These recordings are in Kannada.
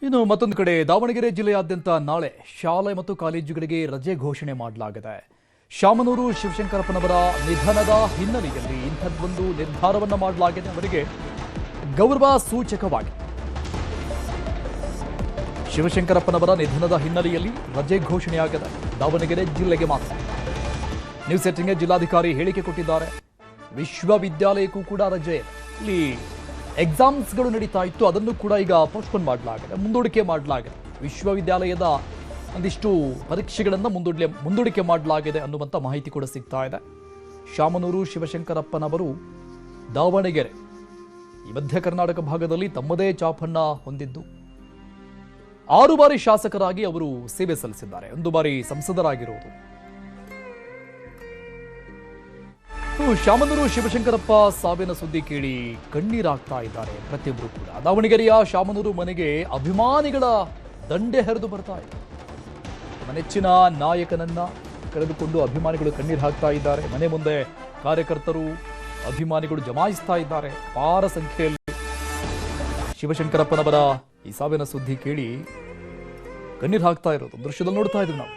ಇನ್ನು ಮತ್ತೊಂದು ಕಡೆ ದಾವಣಗೆರೆ ಜಿಲ್ಲೆಯಾದ್ಯಂತ ನಾಳೆ ಶಾಲೆ ಮತ್ತು ಕಾಲೇಜುಗಳಿಗೆ ರಜೆ ಘೋಷಣೆ ಮಾಡಲಾಗಿದೆ. ಶಾಮನೂರು ಶಿವಶಂಕರಪ್ಪನವರ ನಿಧನದ ಹಿನ್ನೆಲೆಯಲ್ಲಿ ಇಂಥದ್ದೊಂದು ನಿರ್ಧಾರವನ್ನು ಮಾಡಲಾಗಿದೆ. ಅವರಿಗೆ ಗೌರವ ಸೂಚಕವಾಗಿ ಶಿವಶಂಕರಪ್ಪನವರ ನಿಧನದ ಹಿನ್ನೆಲೆಯಲ್ಲಿ ರಜೆ ಘೋಷಣೆಯಾಗಿದೆ. ದಾವಣಗೆರೆ ಜಿಲ್ಲೆಗೆ ಮಾತ್ರ. ನ್ಯೂಸ್ 18ಗೆ ಜಿಲ್ಲಾಧಿಕಾರಿ ಹೇಳಿಕೆ ಕೊಟ್ಟಿದ್ದಾರೆ. ವಿಶ್ವವಿದ್ಯಾಲಯಕ್ಕೂ ಕೂಡ ರಜೆ ಇಲ್ಲಿ ಎಕ್ಸಾಮ್ಸ್ಗಳು ನಡೀತಾ ಇತ್ತು, ಅದನ್ನು ಕೂಡ ಈಗ ಪೋಸ್ಟ್ಪೋನ್ ಮಾಡಲಾಗಿದೆ, ಮುಂದೂಡಿಕೆ ಮಾಡಲಾಗಿದೆ. ವಿಶ್ವವಿದ್ಯಾಲಯದ ಒಂದಿಷ್ಟು ಪರೀಕ್ಷೆಗಳನ್ನು ಮುಂದೂಡಿಕೆ ಮಾಡಲಾಗಿದೆ ಅನ್ನುವಂಥ ಮಾಹಿತಿ ಕೂಡ ಸಿಗ್ತಾ ಇದೆ. ಶಾಮನೂರು ಶಿವಶಂಕರಪ್ಪನವರು ದಾವಣಗೆರೆ ಈ ಮಧ್ಯ ಕರ್ನಾಟಕ ಭಾಗದಲ್ಲಿ ತಮ್ಮದೇ ಛಾಪನ್ನ ಹೊಂದಿದ್ದು 6 ಬಾರಿ ಶಾಸಕರಾಗಿ ಅವರು ಸೇವೆ ಸಲ್ಲಿಸಿದ್ದಾರೆ. 1 ಬಾರಿ ಸಂಸದರಾಗಿರುವುದು. ಶಾಮನೂರು ಶಿವಶಂಕರಪ್ಪ ಸಾವಿನ ಸುದ್ದಿ ಕೇಳಿ ಕಣ್ಣೀರಾಗ್ತಾ ಇದ್ದಾರೆ ಪ್ರತಿಯೊಬ್ಬರು ಕೂಡ. ದಾವಣಗೆರೆಯ ಶಾಮನೂರು ಮನೆಗೆ ಅಭಿಮಾನಿಗಳ ದಂಡೆ ಹರಿದು ಬರ್ತಾ ಇದೆ. ನೆಚ್ಚಿನ ನಾಯಕನನ್ನ ಕರೆದುಕೊಂಡು ಅಭಿಮಾನಿಗಳು ಕಣ್ಣೀರು ಹಾಕ್ತಾ ಇದ್ದಾರೆ. ಮನೆ ಮುಂದೆ ಕಾರ್ಯಕರ್ತರು ಅಭಿಮಾನಿಗಳು ಜಮಾಯಿಸ್ತಾ ಇದ್ದಾರೆ ಅಪಾರ ಸಂಖ್ಯೆಯಲ್ಲಿ. ಶಿವಶಂಕರಪ್ಪನವರ ಈ ಸಾವಿನ ಸುದ್ದಿ ಕೇಳಿ ಕಣ್ಣೀರು ಹಾಕ್ತಾ ಇರೋದು ದೃಶ್ಯದಲ್ಲಿ ನೋಡ್ತಾ ಇದ್ವಿ ನಾವು.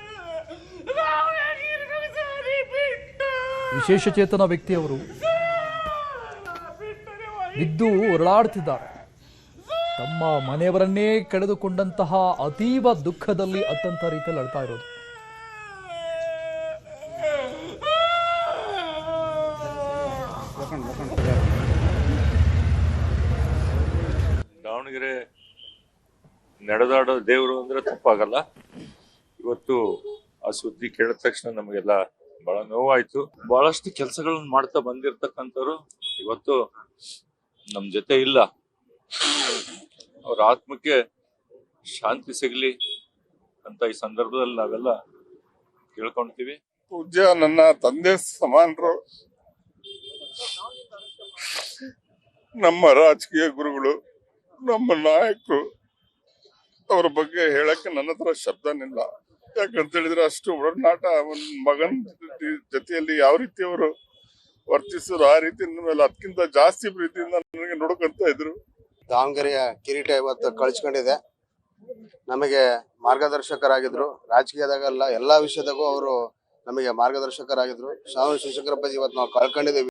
ವಿಶೇಷ ಚೇತನ ವ್ಯಕ್ತಿಯವರು ಬಿದ್ದು ಹೊರಳಾಡ್ತಿದ್ದಾರೆ. ತಮ್ಮ ಮನೆಯವರನ್ನೇ ಕಳೆದುಕೊಂಡಂತಹ ಅತೀವ ದುಃಖದಲ್ಲಿ ಅತ್ತಂತ ರೀತಿಯಲ್ಲಿ ಅಳ್ತಾ ಇರೋದು. ದಾವಣಗೆರೆ ನಡೆದಾಡೋ ದೇವರು ಅಂದ್ರೆ ತಪ್ಪಾಗಲ್ಲ. ಇವತ್ತು ಆ ಸುದ್ದಿ ಕೇಳಿದ ತಕ್ಷಣ ನಮಗೆಲ್ಲ ಬಹಳ ನೋವಾಯ್ತು. ಬಹಳಷ್ಟು ಕೆಲಸಗಳನ್ನ ಮಾಡ್ತಾ ಬಂದಿರತಕ್ಕಂಥವ್ರು ಇವತ್ತು ನಮ್ ಜೊತೆ ಇಲ್ಲ. ಅವ್ರ ಆತ್ಮಕ್ಕೆ ಶಾಂತಿ ಸಿಗ್ಲಿ ಅಂತ ಈ ಸಂದರ್ಭದಲ್ಲಿ ನಾವೆಲ್ಲ ಕೇಳ್ಕೊಂತೀವಿ. ಪೂಜ್ಯ ನನ್ನ ತಂದೆ ಸಮಾನರು, ನಮ್ಮ ರಾಜಕೀಯ ಗುರುಗಳು, ನಮ್ಮ ನಾಯಕರು, ಅವ್ರ ಬಗ್ಗೆ ಹೇಳಕ್ಕೆ ನನ್ನ ಹತ್ರ ಶಬ್ದನಿಲ್ಲ. ಯಾಕಂತ ಹೇಳಿದ್ರೆ ಅಷ್ಟು ಒಡನಾಟ ಒಂದ್ ಮಗನ ಜೊತೆಯಲ್ಲಿ ಯಾವ ರೀತಿ ಅವರು ವರ್ತಿಸಿದ್ರು ಆ ರೀತಿ ಮೇಲೆ ಅದಕ್ಕಿಂತ ಜಾಸ್ತಿ ಪ್ರೀತಿಯಿಂದ ನನಗೆ ನೋಡ್ಕೊಂತ ಇದ್ರು. ದಾವಣಗೆರೆಯ ಕಿರೀಟ ಇವತ್ತು ಕಳ್ಸ್ಕೊಂಡಿದೆ. ನಮಗೆ ಮಾರ್ಗದರ್ಶಕರಾಗಿದ್ರು. ರಾಜಕೀಯದಾಗಲ್ಲ ಎಲ್ಲಾ ವಿಷಯದಾಗೂ ಅವರು ನಮಗೆ ಮಾರ್ಗದರ್ಶಕರಾಗಿದ್ರು. ಶಾಮನೂರು ಶಿವಶಂಕರಪ್ಪ ಇವತ್ತು ನಾವು ಕಳ್ಕೊಂಡಿದ್ದೀವಿ.